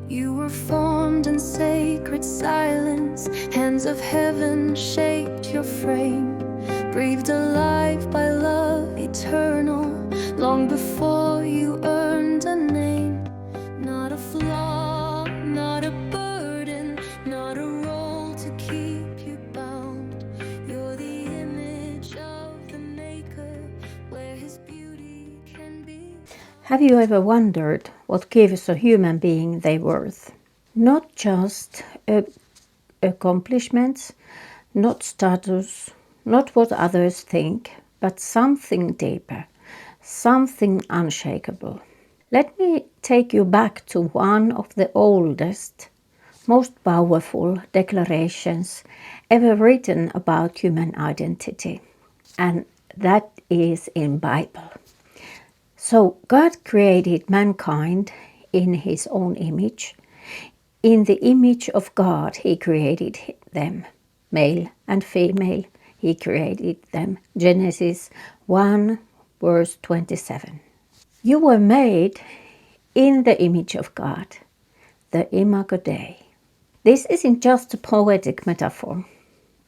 You were formed in sacred silence. Hands of heaven shaped your frame, breathed alive by love eternal, long before you earned a name. Not a flaw, not a burden, not a role to keep you bound. You're the image of the Maker, where His beauty can be. Have you ever wondered what gives a human being their worth? Not just accomplishments, not status, not what others think, but something deeper, something unshakable. Let me take you back to one of the oldest, most powerful declarations ever written about human identity, and that is in Bible. So God created mankind in His own image. In the image of God He created them, male and female. He created them. Genesis 1 verse 27. You were made in the image of God, the Imago Dei. This isn't just a poetic metaphor.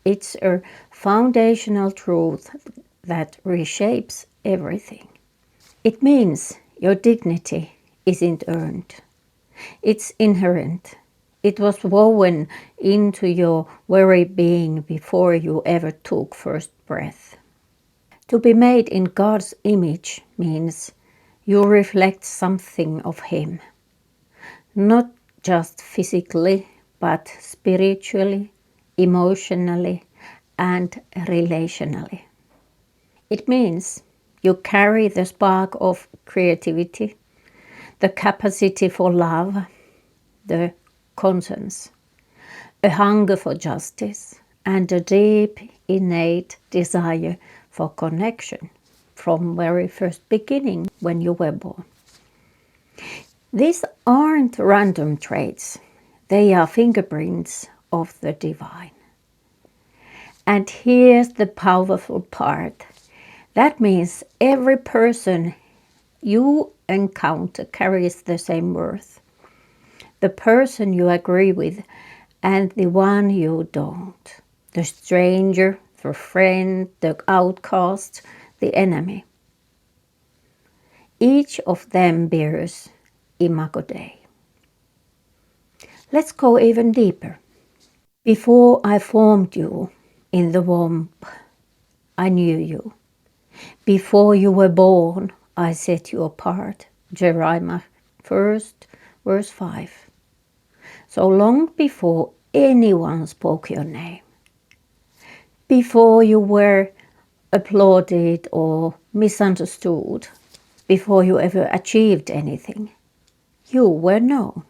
It's a foundational truth that reshapes everything. It means your dignity isn't earned. It's inherent. It was woven into your very being before you ever took first breath. To be made in God's image means you reflect something of Him, not just physically, but spiritually, emotionally, and relationally. It means you carry the spark of creativity, the capacity for love, the conscience, a hunger for justice, and a deep, innate desire for connection from very first beginning when you were born. These aren't random traits. They are fingerprints of the divine. And here's the powerful part. That means every person you encounter carries the same worth. The person you agree with and the one you don't. The stranger, the friend, the outcast, the enemy. Each of them bears Imago Dei. Let's go even deeper. Before I formed you in the womb, I knew you. Before you were born, I set you apart. Jeremiah 1st, verse 5. So long before anyone spoke your name, before you were applauded or misunderstood, before you ever achieved anything, you were known,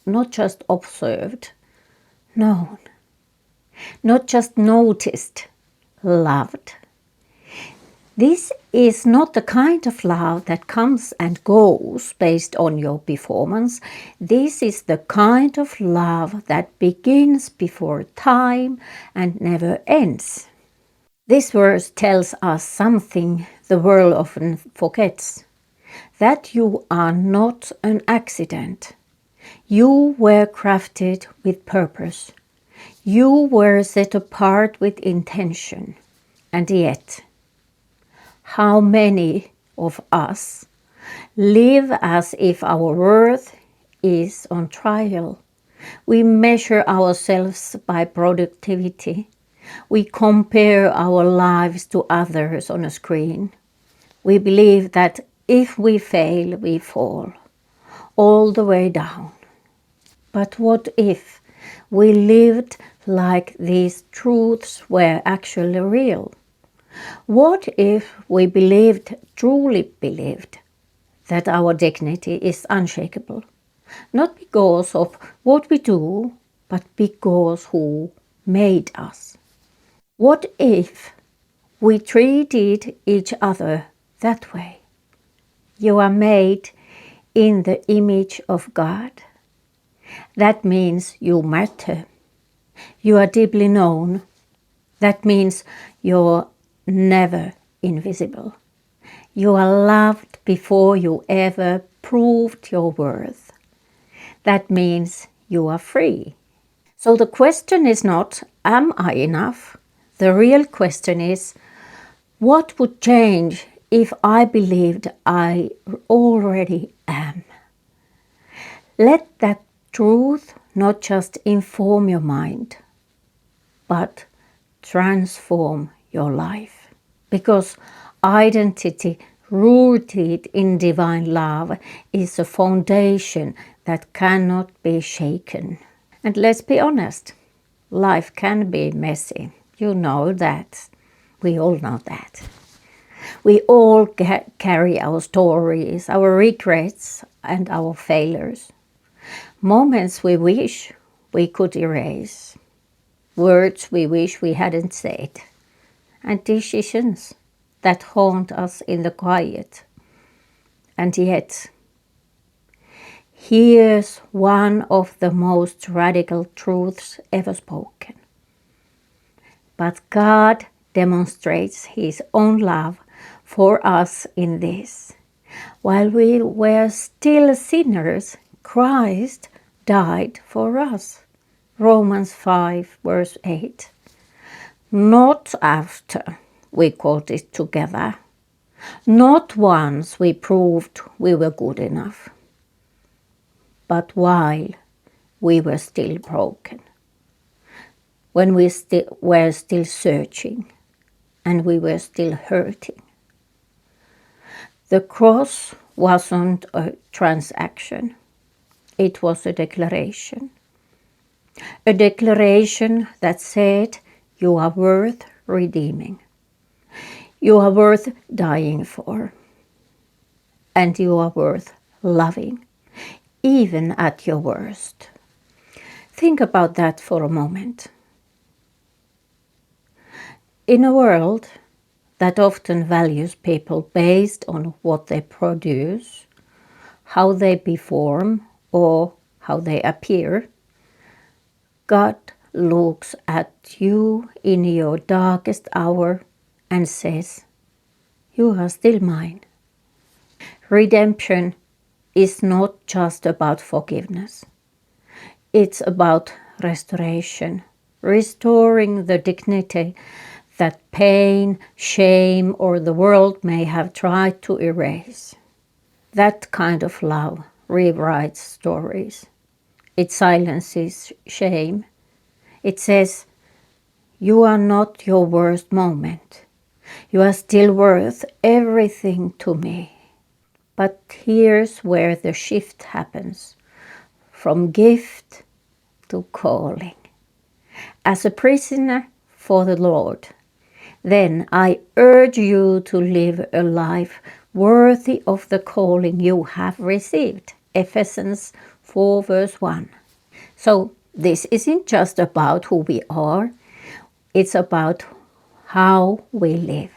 not just observed, known, not just noticed, loved. This is not the kind of love that comes and goes based on your performance. This is the kind of love that begins before time and never ends. This verse tells us something the world often forgets, that you are not an accident. You were crafted with purpose. You were set apart with intention. And yet, how many of us live as if our worth is on trial? We measure ourselves by productivity. We compare our lives to others on a screen. We believe that if we fail, we fall all the way down. But what if we lived like these truths were actually real? What if we truly believed, that our dignity is unshakable? Not because of what we do, but because who made us. What if we treated each other that way? You are made in the image of God. That means you matter. You are deeply known. That means you're never invisible. You are loved before you ever proved your worth. that means you are free. So the question is not, am I enough? The real question is, what would change if I believed I already am? Let that truth not just inform your mind, but transform your life. Because identity rooted in divine love is a foundation that cannot be shaken. And let's be honest, life can be messy. You know that. We all know that. We all carry our stories, our regrets, and our failures. Moments we wish we could erase. Words we wish we hadn't said. And decisions that haunt us in the quiet. And yet, here's one of the most radical truths ever spoken. But God demonstrates His own love for us in this. While we were still sinners, Christ died for us. Romans 5, verse 8. Not after we got it together. Not once we proved we were good enough. But while we were still broken. When we were still searching and we were still hurting. The cross wasn't a transaction. It was a declaration. A declaration that said, you are worth redeeming. You are worth dying for. And you are worth loving, even at your worst. Think about that for a moment. In a world that often values people based on what they produce, how they perform, or how they appear, God looks at you in your darkest hour and says, you are still mine. Redemption is not just about forgiveness. It's about restoration, restoring the dignity that pain, shame, or the world may have tried to erase. That kind of love rewrites stories. It silences shame. It says, you are not your worst moment. You are still worth everything to me. But here's where the shift happens. From gift to calling. As a prisoner for the Lord, then I urge you to live a life worthy of the calling you have received. Ephesians 4 verse 1. So this isn't just about who we are, it's about how we live.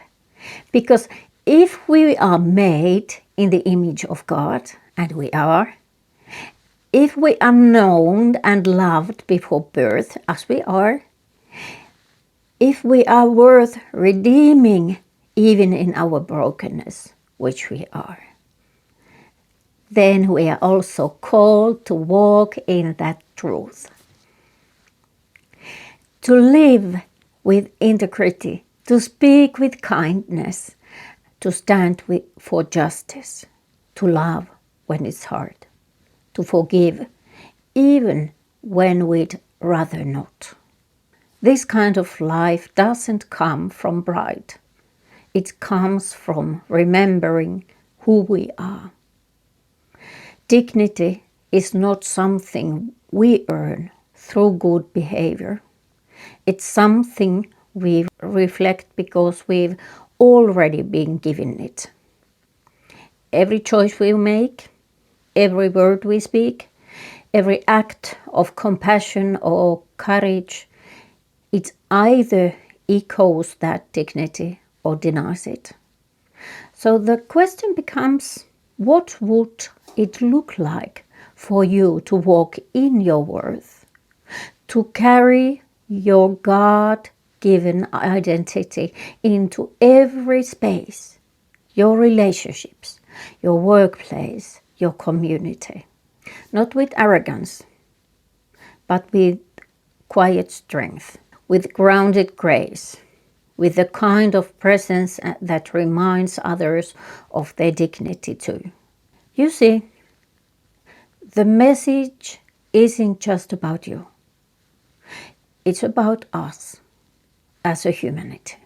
Because if we are made in the image of God, and we are, if we are known and loved before birth, as we are, if we are worth redeeming even in our brokenness, which we are, then we are also called to walk in that truth. To live with integrity, to speak with kindness, to stand for justice, to love when it's hard, to forgive even when we'd rather not. This kind of life doesn't come from pride. It comes from remembering who we are. Dignity is not something we earn through good behavior. It's something we reflect because we've already been given it. Every choice we make, every word we speak, every act of compassion or courage, it either echoes that dignity or denies it. So the question becomes, what would it look like for you to walk in your worth, to carry your God-given identity into every space, your relationships, your workplace, your community, not with arrogance, but with quiet strength, with grounded grace, with the kind of presence that reminds others of their dignity too. You see, the message isn't just about you. It's about us as a humanity.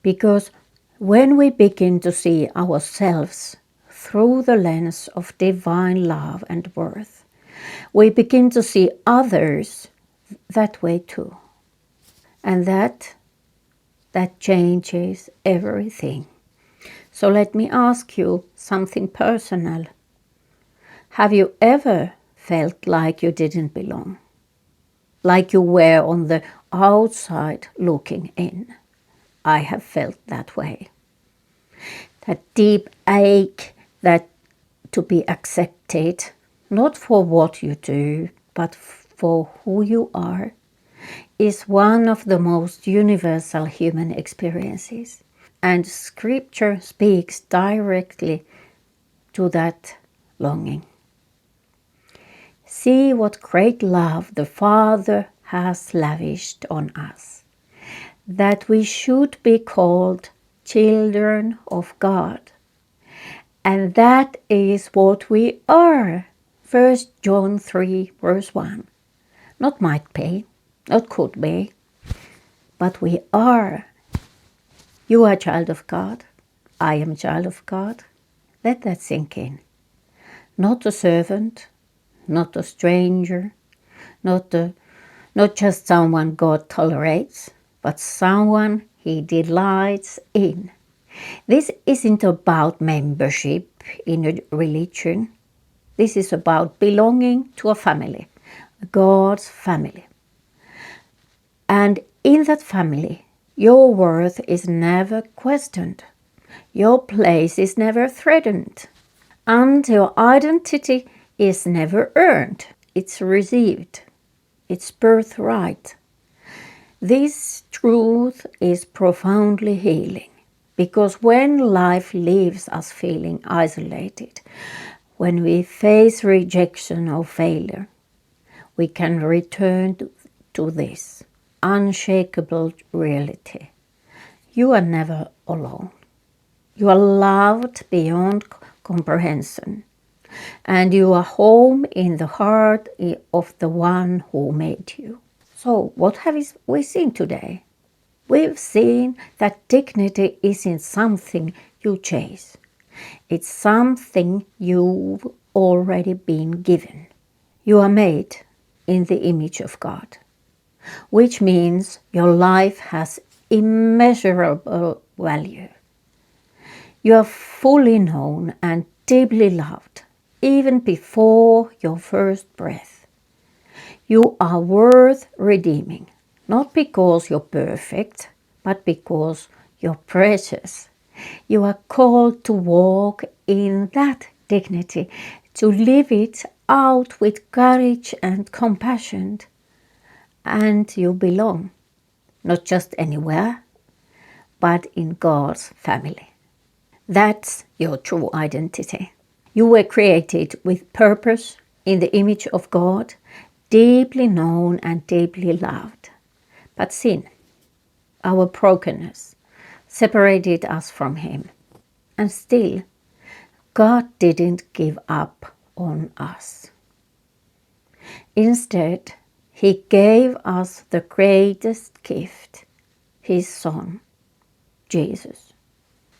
Because when we begin to see ourselves through the lens of divine love and worth, we begin to see others that way too. And that changes everything. So let me ask you something personal. Have you ever felt like you didn't belong? Like you were on the outside looking in? I have felt that way. That deep ache that to be accepted, not for what you do, but for who you are, is one of the most universal human experiences. And Scripture speaks directly to that longing. See what great love the Father has lavished on us, that we should be called children of God. And that is what we are. 1 John 3 verse 1. Not might be, not could be, but we are. You are a child of God. I am a child of God. Let that sink in. Not a servant, not a stranger, not just someone God tolerates, but someone He delights in. This isn't about membership in a religion. This is about belonging to a family, God's family. And in that family, your worth is never questioned. Your place is never threatened. And your identity is never earned. It's received. It's birthright. This truth is profoundly healing. Because when life leaves us feeling isolated, when we face rejection or failure, we can return to this unshakable reality. You are never alone. You are loved beyond comprehension, and you are home in the heart of the one who made you. So, what have we seen today? We've seen that dignity isn't something you chase. It's something you've already been given. You are made in the image of God, which means your life has immeasurable value. You are fully known and deeply loved, even before your first breath. You are worth redeeming. Not because you're perfect, but because you're precious. You are called to walk in that dignity, to live it out with courage and compassion. And you belong, not just anywhere, but in God's family. That's your true identity. You were created with purpose in the image of God, deeply known and deeply loved. But sin, our brokenness, separated us from Him. And still, God didn't give up on us. Instead, He gave us the greatest gift, His Son, Jesus.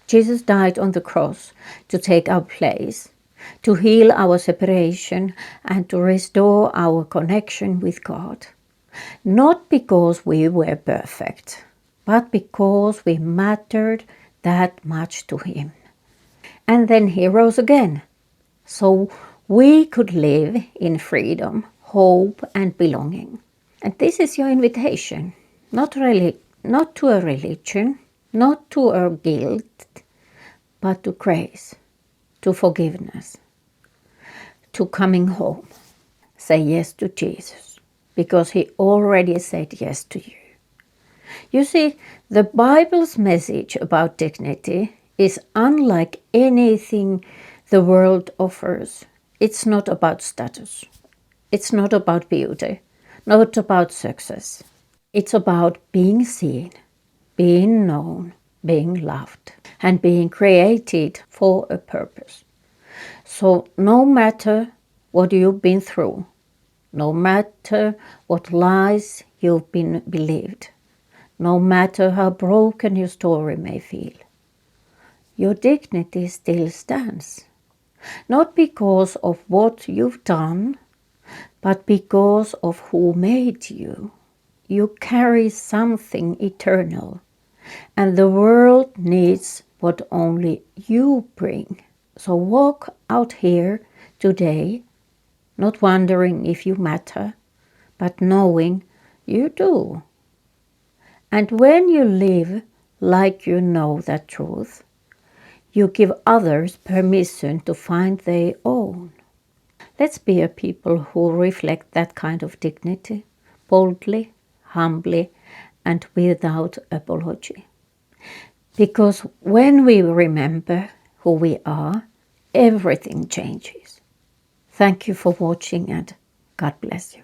Jesus died on the cross to take our place, to heal our separation, and to restore our connection with God. Not because we were perfect, but because we mattered that much to Him. And then He rose again, so we could live in freedom, hope, and belonging. And this is your invitation, not to a religion, not to a guilt, but to grace, to forgiveness, to coming home. Say yes to Jesus, because He already said yes to you. You see, the Bible's message about dignity is unlike anything the world offers. It's not about status. It's not about beauty, not about success. It's about being seen, being known, being loved, and being created for a purpose. So no matter what you've been through, no matter what lies you've been believed, no matter how broken your story may feel, your dignity still stands. Not because of what you've done, but because of who made you. You carry something eternal, and the world needs what only you bring. So walk out here today, not wondering if you matter, but knowing you do. And when you live like you know that truth, you give others permission to find their own. Let's be a people who reflect that kind of dignity, boldly, humbly, and without apology. Because when we remember who we are, everything changes. Thank you for watching and God bless you.